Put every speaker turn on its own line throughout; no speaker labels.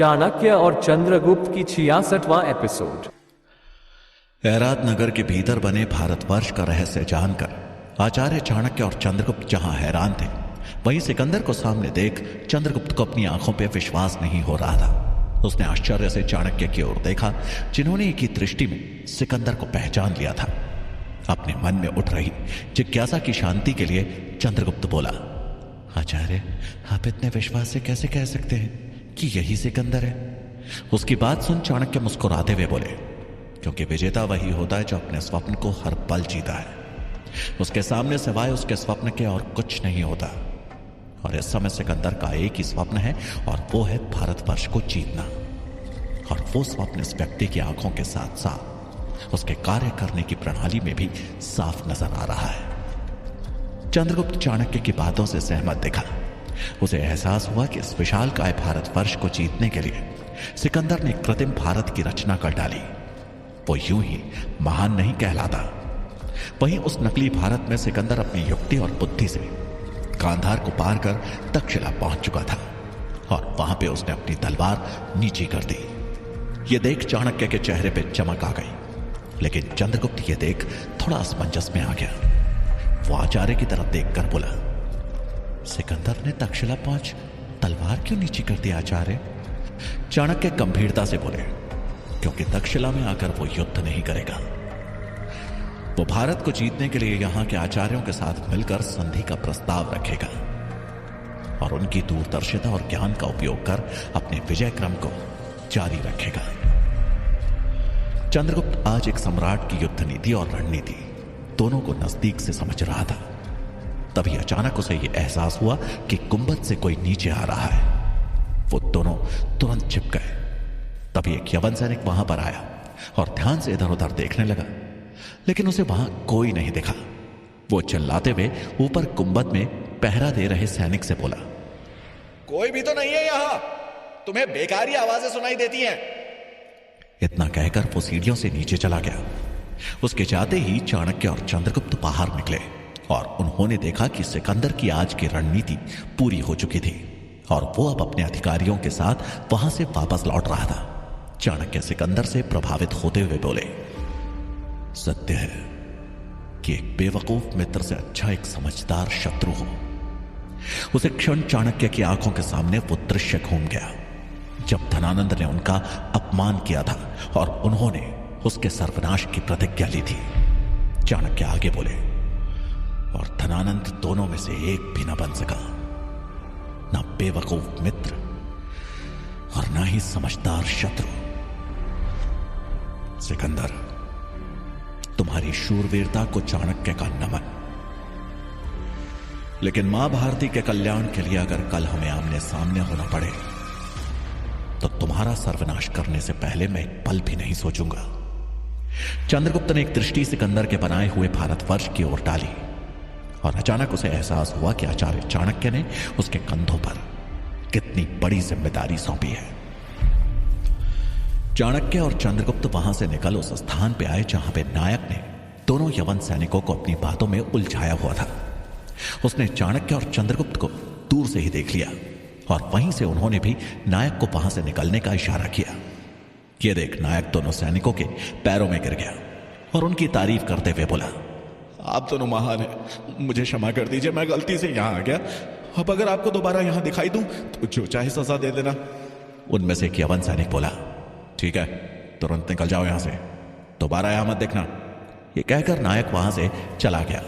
चाणक्य और चंद्रगुप्त की 66वां एपिसोड।
ऐरात नगर के भीतर बने भारतवर्ष का रहस्य जानकर आचार्य चाणक्य और चंद्रगुप्त जहां हैरान थे, वहीं सिकंदर को सामने देख चंद्रगुप्त को अपनी आंखों पर विश्वास नहीं हो रहा था। उसने आश्चर्य से चाणक्य की ओर देखा, जिन्होंने एक ही दृष्टि में सिकंदर को पहचान लिया था। अपने मन में उठ रही जिज्ञासा की शांति के लिए चंद्रगुप्त बोला, आचार्य, आप इतने विश्वास से कैसे कह सकते हैं कि यही सिकंदर है? उसकी बात सुन चाणक्य मुस्कुराते हुए बोले, क्योंकि विजेता वही होता है जो अपने स्वप्न को हर पल जीता है। उसके सामने सिवाय उसके स्वप्न के और कुछ नहीं होता। और इस समय सिकंदर का एक ही स्वप्न है, और वो है भारतवर्ष को जीतना। और वो स्वप्न इस व्यक्ति की आंखों के साथ साथ उसके कार्य करने की प्रणाली में भी साफ नजर आ रहा है। चंद्रगुप्त चाणक्य की बातों से सहमत दिखा। उसे एहसास हुआ कि इस विशालकाय भारतवर्ष को जीतने के लिए सिकंदर ने कृत्रिम भारत की रचना कर डाली। वो यूं ही महान नहीं कहलाता। वहीं उस नकली भारत में सिकंदर अपनी युक्ति और बुद्धि से गांधार को पार कर तक्षशिला पहुंच चुका था, और वहां पे उसने अपनी तलवार नीची कर दी। ये देख चाणक्य के चेहरे पे चमक आ गई, लेकिन चंद्रगुप्त ये देख थोड़ा असमंजस में आ गया। वो आचार्य की तरफ देखकर बोला, सिकंदर ने तक्षशिला पहुंच तलवार क्यों नीची कर दी आचार्य? चाणक्य गंभीरता से बोले, क्योंकि तक्षशिला में आकर वो युद्ध नहीं करेगा। वो भारत को जीतने के लिए यहां के आचार्यों के साथ मिलकर संधि का प्रस्ताव रखेगा, और उनकी दूरदर्शिता और ज्ञान का उपयोग कर अपने विजय क्रम को जारी रखेगा। चंद्रगुप्त आज एक सम्राट की युद्ध नीति और रणनीति दोनों को नजदीक से समझ रहा था। तभी अचानक उसे यह एहसास हुआ कि गुंबद से कोई नीचे आ रहा है। वो दोनों तुरंत छिप गए। तभी एक यवन सैनिक वहां पर आया और ध्यान से इधर उधर देखने लगा, लेकिन उसे वहां कोई नहीं दिखा। वो चिल्लाते हुए ऊपर गुंबद में पहरा दे रहे सैनिक से बोला,
कोई भी तो नहीं है यहां, तुम्हें बेकारी आवाजें सुनाई देती हैं।
इतना कहकर वो सीढ़ियों से नीचे चला गया। उसके जाते ही चाणक्य और चंद्रगुप्त बाहर निकले, और उन्होंने देखा कि सिकंदर की आज की रणनीति पूरी हो चुकी थी, और वो अब अपने अधिकारियों के साथ वहां से वापस लौट रहा था। चाणक्य सिकंदर से प्रभावित होते हुए बोले, सत्य है कि एक बेवकूफ मित्र से अच्छा एक समझदार शत्रु हो। उसे क्षण चाणक्य की आंखों के सामने वो दृश्य घूम गया जब धनानंद ने उनका अपमान किया था और उन्होंने उसके सर्वनाश की प्रतिज्ञा ली थी। चाणक्य आगे बोले, और धनानंद दोनों में से एक भी न बन सका, ना बेवकूफ मित्र और ना ही समझदार शत्रु। सिकंदर, तुम्हारी शूरवीरता को चाणक्य का नमन। लेकिन मां भारती के कल्याण के लिए अगर कल हमें आमने सामने होना पड़े, तो तुम्हारा सर्वनाश करने से पहले मैं एक पल भी नहीं सोचूंगा। चंद्रगुप्त ने एक दृष्टि सिकंदर के बनाए हुए भारतवर्ष की ओर डाली, और अचानक उसे एहसास हुआ कि आचार्य चाणक्य ने उसके कंधों पर कितनी बड़ी जिम्मेदारी सौंपी है। चाणक्य और चंद्रगुप्त वहां से निकल उस स्थान पे आए जहां पे नायक ने दोनों यवन सैनिकों को अपनी बातों में उलझाया हुआ था। उसने चाणक्य और चंद्रगुप्त को दूर से ही देख लिया, और वहीं से उन्होंने भी नायक को वहां से निकलने का इशारा किया। यह देख नायक दोनों सैनिकों के पैरों में गिर गया और उनकी तारीफ करते हुए बोला,
आप दोनों महान हैं, मुझे क्षमा कर दीजिए, मैं गलती से यहां आ गया। अब अगर आपको दोबारा यहां दिखाई दूं तो जो चाहे सजा दे देना।
उनमें से एक यवन सैनिक बोला, ठीक है, तुरंत निकल जाओ यहां से, दोबारा यहां मत देखना। यह कहकर नायक वहां से चला गया।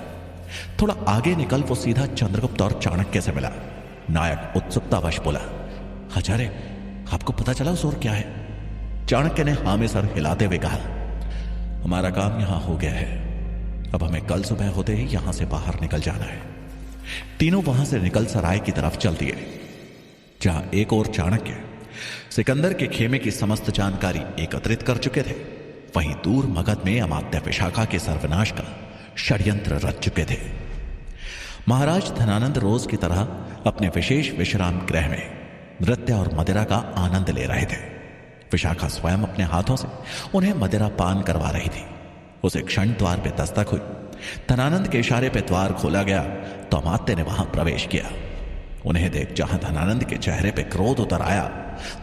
थोड़ा आगे निकल वो सीधा चंद्रगुप्त और चाणक्य से मिला। नायक उत्सुकतावश बोला, आचार्य, आपको पता चला उस ओर क्या है? चाणक्य ने हां में सर हिलाते हुए कहा, हमारा काम यहां हो गया है, अब हमें कल सुबह होते ही यहां से बाहर निकल जाना है। तीनों वहां से निकल सराय की तरफ चल दिए, जहां एक और चाणक्य सिकंदर के खेमे की समस्त जानकारी एकत्रित कर चुके थे, वहीं दूर मगध में अमात्य विशाखा के सर्वनाश का षड्यंत्र रच चुके थे। महाराज धनानंद रोज की तरह अपने विशेष विश्राम गृह में नृत्य और मदिरा का आनंद ले रहे थे। विशाखा स्वयं अपने हाथों से उन्हें मदिरा पान करवा रही थी। उसे क्षण द्वार पे दस्तक हुई। धनानंद के इशारे पे द्वार खोला गया तो अमात्य ने वहां प्रवेश किया उन्हें देख जहां धनानंद के चेहरे पे क्रोध उतर आया,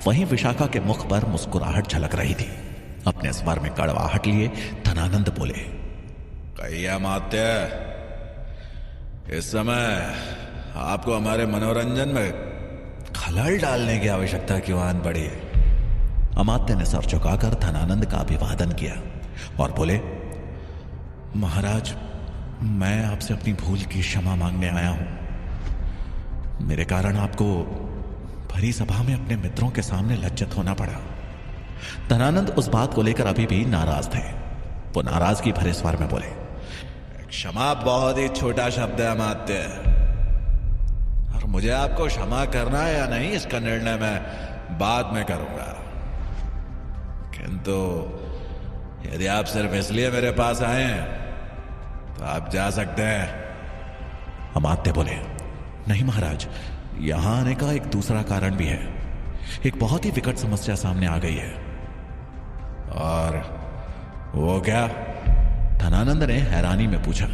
वहीं विशाखा के मुख पर मुस्कुराहट झलक रही थी। अपने स्वर में कड़वाहट लिए धनानंद बोले,
कहिए अमात्य, इस समय आपको हमारे मनोरंजन में खलल डालने की आवश्यकता क्यों आन पड़ी?
अमात्य ने सर झुकाकर धनानंद का अभिवादन किया और बोले,
महाराज, मैं आपसे अपनी भूल की क्षमा मांगने आया हूं। मेरे कारण आपको भरी सभा में अपने मित्रों के सामने लज्जित होना पड़ा।
धनानंद उस बात को लेकर अभी भी नाराज थे। वो नाराजगी भरे स्वर में बोले,
क्षमा बहुत ही छोटा शब्द है अमात्य, और मुझे आपको क्षमा करना है या नहीं इसका निर्णय मैं बाद में करूंगा। किंतु यदि आप सिर्फ इसलिए मेरे पास आए हैं तो आप जा सकते हैं।
अमात्य बोले, नहीं महाराज, यहां आने का एक दूसरा कारण भी है। एक बहुत ही विकट समस्या सामने आ गई है।
और वो क्या?
धनानंद ने हैरानी में पूछा।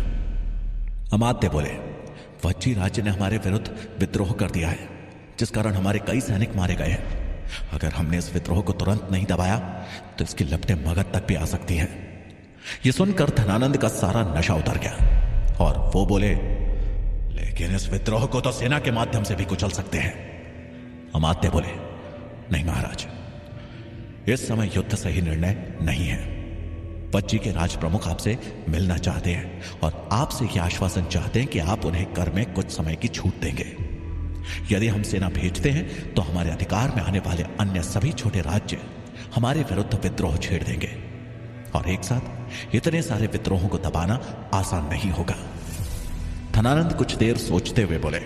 अमात्य बोले, वज्जी राज्य ने हमारे विरुद्ध विद्रोह कर दिया है, जिस कारण हमारे कई सैनिक मारे गए हैं। अगर हमने इस विद्रोह को तुरंत नहीं दबाया तो इसकी लपटें मगध तक भी आ सकती हैं। यह सुनकर धनानंद का सारा नशा उतर गया और वो बोले,
लेकिन इस विद्रोह को तो सेना के माध्यम से भी कुचल सकते हैं।
अमात्य बोले, नहीं महाराज, इस समय युद्ध सही निर्णय नहीं है। वज्जी के राज प्रमुख आपसे मिलना चाहते हैं और आपसे यह आश्वासन चाहते हैं कि आप उन्हें कर में कुछ समय की छूट देंगे। यदि हम सेना भेजते हैं तो हमारे अधिकार में आने वाले अन्य सभी छोटे राज्य हमारे विरुद्ध विद्रोह छेड़ देंगे और एक साथ इतने सारे विद्रोहों को दबाना आसान नहीं होगा। धनानंद कुछ देर सोचते हुए बोले,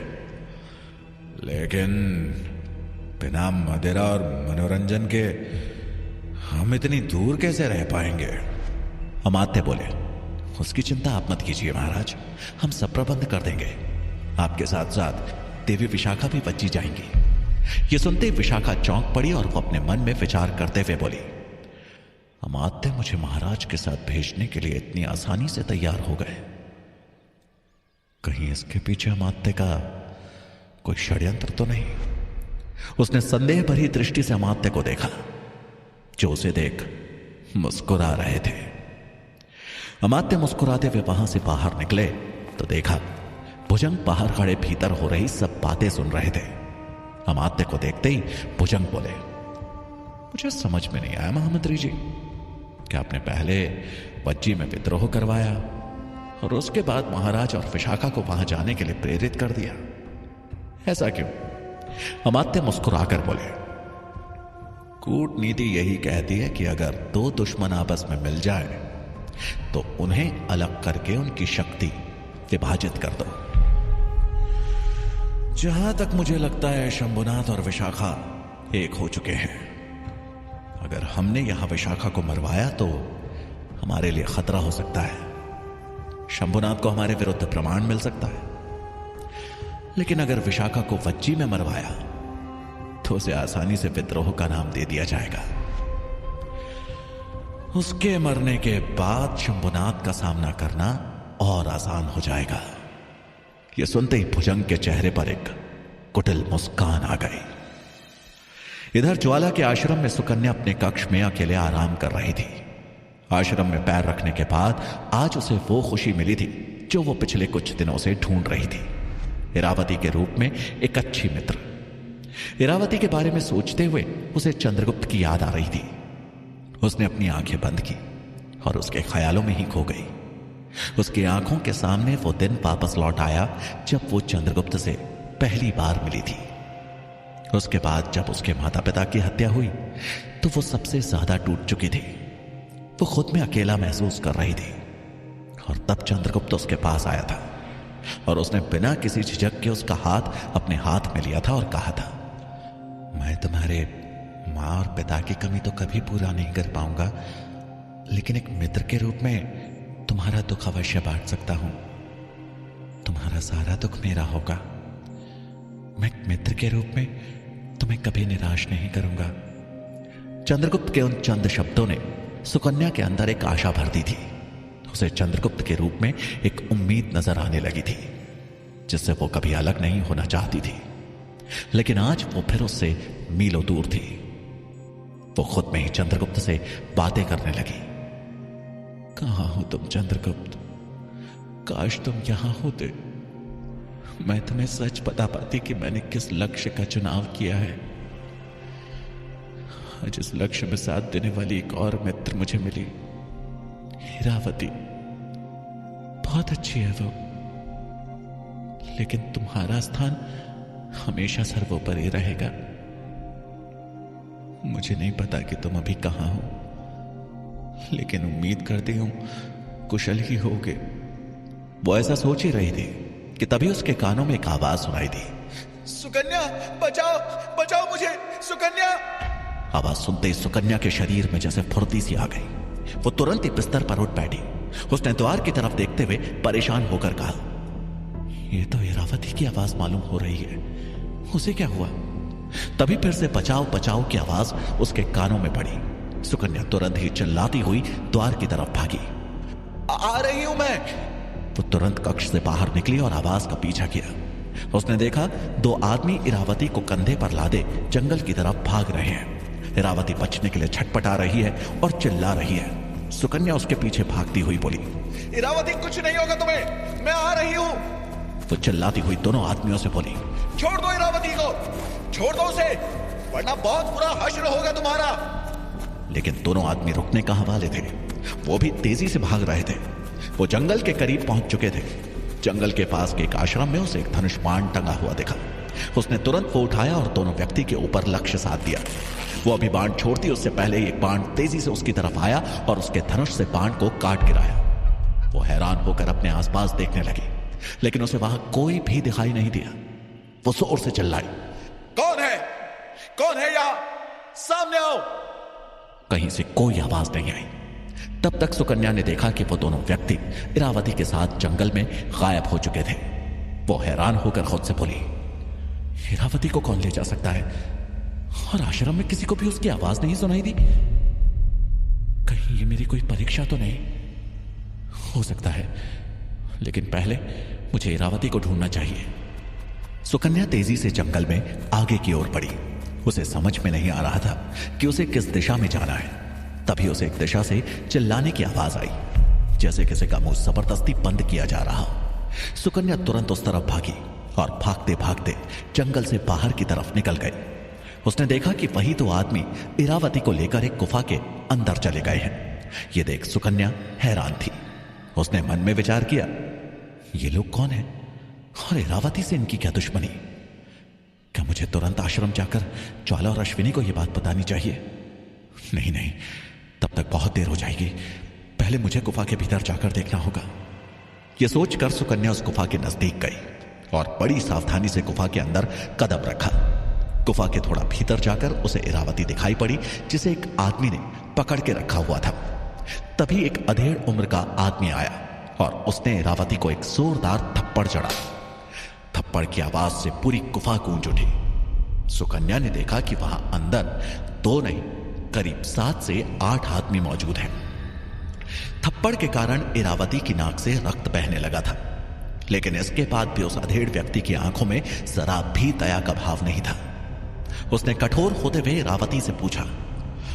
लेकिन बिना मदिरा और मनोरंजन के हम इतनी दूर कैसे रह पाएंगे?
अमात्य बोले, उसकी चिंता आप मत कीजिए महाराज, हम सब प्रबंध कर देंगे। आपके साथ साथ देवी विशाखा भी वज्जी जाएंगी। ये सुनते ही विशाखा चौंक पड़ी और वो अपने मन में विचार करते हुए बोली, अमात्य मुझे महाराज के साथ भेजने के लिए इतनी आसानी से तैयार हो गए, कहीं इसके पीछे अमात्य का कोई षड्यंत्र तो नहीं? उसने संदेह भरी दृष्टि से अमात्य को देखा, जो उसे देख मुस्कुरा रहे थे। अमात्य मुस्कुराते हुए वहां से बाहर निकले तो देखा भुजंग बाहर खड़े भीतर हो रही सब बातें सुन रहे थे। अमात्य को देखते ही भुजंग बोले, मुझे समझ में नहीं आया महामंत्री जी, कि आपने पहले वज्जी में विद्रोह करवाया और उसके बाद महाराज और विशाखा को वहां जाने के लिए प्रेरित कर दिया, ऐसा क्यों? अमात्य मुस्कुराकर बोले, कूटनीति यही कहती है कि अगर दो दुश्मन आपस में मिल जाए तो उन्हें अलग करके उनकी शक्ति विभाजित कर दो।
जहां तक मुझे लगता है शंभुनाथ और विशाखा एक हो चुके हैं।
अगर हमने यहां विशाखा को मरवाया तो हमारे लिए खतरा हो सकता है। शंभुनाथ को हमारे विरुद्ध प्रमाण मिल सकता है, लेकिन अगर विशाखा को वज्जी में मरवाया तो उसे आसानी से विद्रोह का नाम दे दिया जाएगा। उसके मरने के बाद शंभुनाथ का सामना करना और आसान हो जाएगा। यह सुनते ही भुजंग के चेहरे पर एक कुटिल मुस्कान आ गई। इधर ज्वाला के आश्रम में सुकन्या अपने कक्ष में अकेले आराम कर रही थी। आश्रम में पैर रखने के बाद आज उसे वो खुशी मिली थी जो वो पिछले कुछ दिनों से ढूंढ रही थी, इरावती के रूप में एक अच्छी मित्र। इरावती के बारे में सोचते हुए उसे चंद्रगुप्त की याद आ रही थी। उसने अपनी आंखें बंद की और उसके ख्यालों में ही खो गई। उसकी आंखों के सामने वो दिन वापस लौट आया जब वो चंद्रगुप्त से पहली बार मिली थी। उसके बाद जब उसके माता पिता की हत्या हुई तो वो सबसे ज्यादा टूट चुकी थी। वो खुद में अकेला महसूस कर रही थी और तब चंद्रगुप्त उसके पास आया था और उसने बिना किसी झिझक के उसका हाथ अपने हाथ में लिया था और कहा था, मैं तुम्हारे मां और पिता की कमी तो कभी पूरा नहीं कर पाऊंगा, लेकिन एक मित्र के रूप में तुम्हारा दुख अवश्य बांट सकता हूं। तुम्हारा सारा दुख मेरा होगा। मैं एक मित्र के रूप में तुम्हें कभी निराश नहीं करूंगा। चंद्रगुप्त के उन चंद शब्दों ने सुकन्या के अंदर एक आशा भर दी थी। उसे चंद्रगुप्त के रूप में एक उम्मीद नजर आने लगी थी जिससे वो कभी अलग नहीं होना चाहती थी। लेकिन आज वो फिर उससे मीलों दूर थी। वो खुद में ही चंद्रगुप्त से बातें करने लगी।
कहां हो तुम चंद्रगुप्त? काश तुम यहां होते। मैं तुम्हें सच बता पाती कि मैंने किस लक्ष्य का चुनाव किया है। आज इस लक्ष्य में साथ देने वाली एक और मित्र मुझे मिली, हीरावती। बहुत अच्छी है वो, लेकिन तुम्हारा स्थान हमेशा सर्वोपरि रहेगा। मुझे नहीं पता कि तुम अभी कहां हो, लेकिन उम्मीद करती हूं कुशल ही होगे।
वो ऐसा सोच ही रही थी कि तभी उसके कानों में एक आवाज सुनाई दी।
सुकन्या, बचाओ बचाओ मुझे, सुकन्या।
आवाज सुनते ही सुकन्या के शरीर में जैसे फुर्ती सी आ गई। वो तुरंत ही बिस्तर पर उठ बैठी। उसने द्वार की तरफ देखते हुए परेशान होकर कहा, यह तो हीरावती की आवाज मालूम हो रही है, उसे क्या हुआ? तभी फिर से बचाओ बचाओ की आवाज उसके कानों में पड़ी। सुकन्या तुरंत ही चिल्लाती हुई द्वार की तरफ भागी।
आ रही हूं मैं।
वो तुरंत कक्ष से बाहर निकली और आवाज का पीछा किया। उसने देखा 2 आदमी इरावती को कंधे पर लादे जंगल की तरफ भाग रहे हैं। इरावती बचने के लिए छटपटा रही है और चिल्ला रही है। सुकन्या उसके पीछे भागती हुई बोली,
इरावती, कुछ नहीं होगा तुम्हें, मैं आ रही हूं।
वो चिल्लाती हुई दोनों आदमियों से बोली,
छोड़ दो इरावती को, छोड़ दो उसे, वरना बहुत बुरा हश्र होगा तुम्हारा।
लेकिन दोनों आदमी रुकने कहां वाले थे। वो भी तेजी से भाग रहे थे। वो जंगल के करीब पहुंच चुके थे। जंगल के पास के एक आश्रम में उसे एक धनुष बाण टंगा हुआ देखा। उसने तुरंत वो उठाया और दोनों व्यक्ति के ऊपर लक्ष्य साध दिया। वो अभी बाण छोड़ती उससे पहले ही एक बाण तेजी से उसकी तरफ आया और उसके धनुष से बाण को काट गिराया। वो हैरान होकर अपने आसपास देखने लगी, लेकिन उसे वहां कोई भी दिखाई नहीं दिया। वो जोर से चिल्लाई,
कौन है? कौन है यहां? सामने आओ।
कहीं से कोई आवाज नहीं आई। तब तक सुकन्या ने देखा कि वो दोनों व्यक्ति इरावती के साथ जंगल में गायब हो चुके थे। वो हैरान होकर खुद से बोली, इरावती को कौन ले जा सकता है? और आश्रम में किसी को भी उसकी आवाज नहीं सुनाई दी। कहीं ये मेरी कोई परीक्षा तो नहीं? हो सकता है, लेकिन पहले मुझे इरावती को ढूंढना चाहिए। सुकन्या तेजी से जंगल में आगे की ओर बढ़ी। उसे समझ में नहीं आ रहा था कि उसे किस दिशा में जाना है। तभी उसे एक दिशा से चिल्लाने की आवाज आई, जैसे किसी का मुंह जबरदस्ती बंद किया जा रहा हो। सुकन्या तुरंत उस तरफ भागी और भागते भागते जंगल से बाहर की तरफ निकल गई। उसने देखा कि वही 2 आदमी इरावती को लेकर एक गुफा के अंदर चले गए हैं। यह देख सुकन्या हैरान थी। उसने मन में विचार किया, ये लोग कौन हैं और इरावती से इनकी क्या दुश्मनी? क्या मुझे तुरंत आश्रम जाकर ज्वाला और अश्विनी को यह बात बतानी चाहिए? नहीं नहीं, तब तक बहुत देर हो जाएगी। पहले मुझे गुफा के भीतर जाकर देखना होगा। यह सोचकर सुकन्या उस गुफा के नजदीक गई और बड़ी सावधानी से गुफा के अंदर कदम रखा। गुफा के थोड़ा भीतर जाकर उसे इरावती दिखाई पड़ी, जिसे एक आदमी ने पकड़ के रखा हुआ था। तभी एक अधेड़ उम्र का आदमी आया और उसने इरावती को एक जोरदार थप्पड़ जड़ा। थप्पड़ की आवाज से पूरी गुफा गूंज उठी। सुकन्या ने देखा कि वहां अंदर 2 नहीं, करीब 7 से 8 आदमी मौजूद हैं। थप्पड़ के कारण इरावती की नाक से रक्त बहने लगा था, लेकिन इसके बाद भी उस अधेड़ व्यक्ति की आंखों में जरा भी दया का भाव नहीं था। उसने कठोर होते हुए इरावती से पूछा,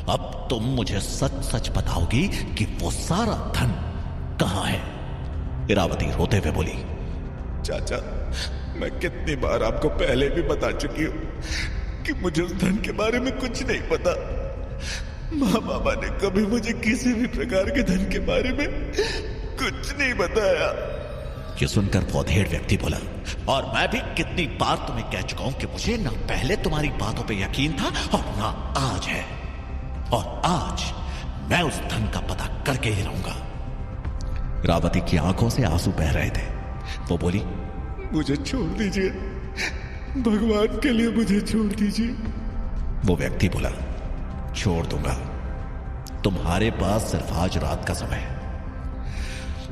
अब तुम मुझे सच सच बताओगी कि वो सारा धन कहां है? इरावती रोते हुए बोली,
चाचा, मैं कितनी बार आपको पहले भी बता चुकी हूं कि मुझे उस धन के बारे में कुछ नहीं पता। माँ बाबा ने कभी मुझे किसी भी प्रकार के धन के बारे में कुछ नहीं बताया।
ये सुनकर वो अधेड़ व्यक्ति बोला, और मैं भी कितनी बार तुम्हें कह चुका हूं कि मुझे ना पहले तुम्हारी बातों पे यकीन था और ना आज है, और आज मैं उस धन का पता करके ही रहूंगा। इरावती की आंखों से आंसू बह रहे थे। वो बोली,
मुझे छोड़ दीजिए, भगवान के लिए मुझे छोड़ दीजिए।
वो व्यक्ति बोला, छोड़ दूंगा, तुम्हारे पास सिर्फ आज रात का समय है।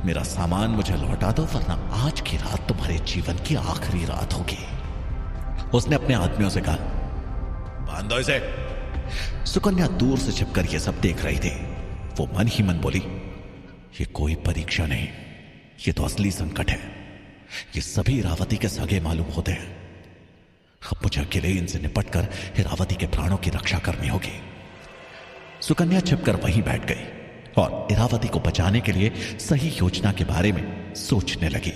मेरा सामान मुझे लौटा दो, वरना आज की रात तुम्हारे जीवन की आखिरी रात होगी। उसने अपने आदमियों से कहा, बांध दो इसे। सुकन्या दूर से छिपकर यह सब देख रही थी। वो मन ही मन बोली, ये कोई परीक्षा नहीं, ये तो असली संकट है। ये सभी इरावती के सगे मालूम होते हैं। अब मुझे अकेले इनसे निपटकर इरावती के प्राणों की रक्षा करनी होगी। सुकन्या छिपकर वहीं बैठ गई और इरावती को बचाने के लिए सही योजना के बारे में सोचने लगी।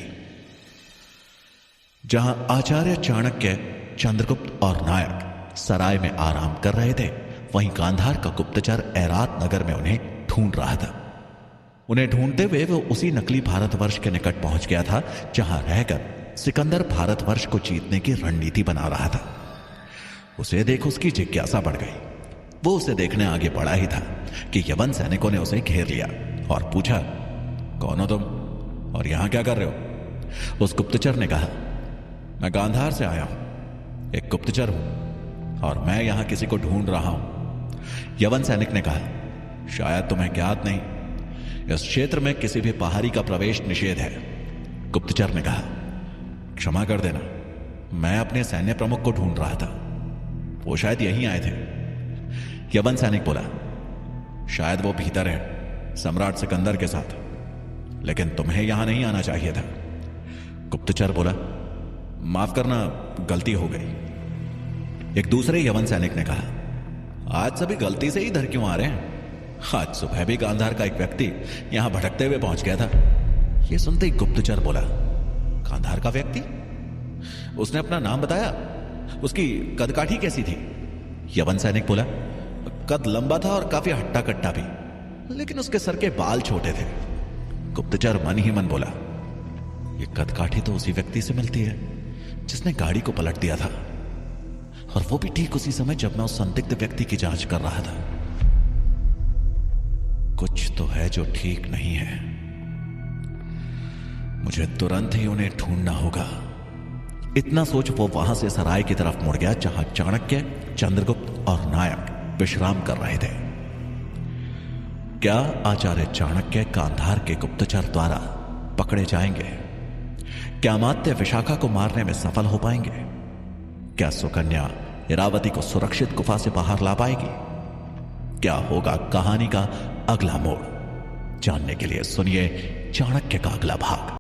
जहां आचार्य चाणक्य, चंद्रगुप्त और नायक सराय में आराम कर रहे थे, वहीं गांधार का गुप्तचर ऐरात नगर में उन्हें ढूंढ रहा था। उन्हें ढूंढते हुए वो उसी नकली भारतवर्ष के निकट पहुंच गया था जहां रहकर सिकंदर भारतवर्ष को जीतने की रणनीति बना रहा था। उसे देख उसकी जिज्ञासा बढ़ गई। वो उसे देखने आगे बढ़ा ही था कि यवन सैनिकों ने उसे घेर लिया और पूछा, कौन हो तुम और यहां क्या कर रहे हो? उस गुप्तचर ने कहा, मैं गांधार से आया हूं, एक गुप्तचर हूं और मैं यहां किसी को ढूंढ रहा हूं। यवन सैनिक ने कहा, शायद तुम्हें ज्ञात नहीं, इस क्षेत्र में किसी भी पहाड़ी का प्रवेश निषेध है। गुप्तचर ने कहा, क्षमा कर देना, मैं अपने सैन्य प्रमुख को ढूंढ रहा था, वो शायद यहीं आए थे। यवन सैनिक बोला, शायद वो भीतर है सम्राट सिकंदर के साथ, लेकिन तुम्हें यहां नहीं आना चाहिए था। गुप्तचर बोला, माफ करना, गलती हो गई। एक दूसरे यवन सैनिक ने कहा, आज सभी गलती से ही इधर क्यों आ रहे हैं? आज सुबह भी गांधार का एक व्यक्ति यहां भटकते हुए पहुंच गया था। यह सुनते ही गुप्तचर बोला, गांधार का व्यक्ति? उसने अपना नाम बताया? उसकी कदकाठी कैसी थी? यवन सैनिक बोला, कद लंबा था और काफी हट्टा कट्टा भी, लेकिन उसके सर के बाल छोटे थे। गुप्तचर मन ही मन बोला, ये कदकाठी तो उसी व्यक्ति से मिलती है जिसने गाड़ी को पलट दिया था, और वो भी ठीक उसी समय जब मैं उस संदिग्ध व्यक्ति की जांच कर रहा था। कुछ तो है जो ठीक नहीं है। मुझे तुरंत ही उन्हें ढूंढना होगा। इतना सोच वो वहां से सराय की तरफ मुड़ गया जहां चाणक्य, चंद्रगुप्त और नायक विश्राम कर रहे थे। क्या आचार्य चाणक्य गांधार के गुप्तचर द्वारा पकड़े जाएंगे? क्या अमात्य विशाखा को मारने में सफल हो पाएंगे? क्या सुकन्या इरावती को सुरक्षित गुफा से बाहर ला पाएगी? क्या होगा कहानी का अगला मोड़? जानने के लिए सुनिए चाणक्य का अगला भाग।